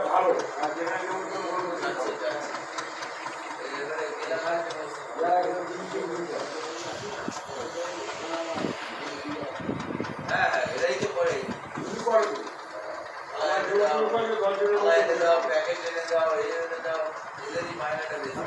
ভালো হ্যাঁ হ্যাঁ এটাই তো করে প্যাকেট এনে দাও এই এনে দাও এদেরই মাইনাটা বেশি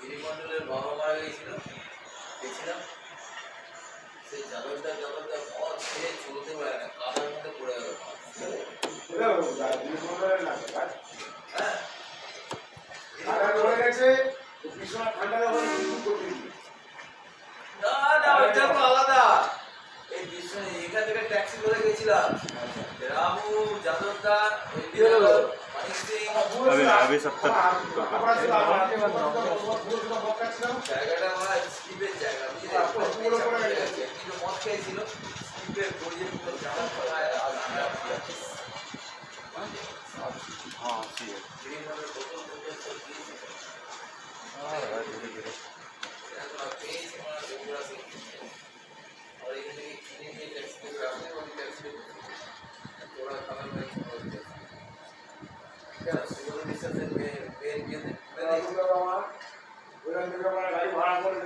গিরিমন্ডলের বাবা মারা গেছিলাম সেই জাদরদার মদ খেয়ে চলতে পারে না কাদার মধ্যে পড়ে গেল আলাদা এই বিশ্ব এখান থেকে ট্যাক্সি করে গেছিলাম রামু জাদরদা अभी 70 জায়গাটা আমার স্লিপের জায়গা কিন্তু মদ খেয়েছিল স্লিপের গড়িয়ে পুরো জামা ফলায় আর আমরা हाँ ठीक है বোতল সব দিয়েছি हाँ धीरे धीरे পেয়েছি আমার বেগুড়া থেকে আর এখান থেকে কিনে নিয়ে ট্যাক্সি করে আসলে ওই ট্যাক্সি তোরা খাবার গাড়ি ভাড়া করে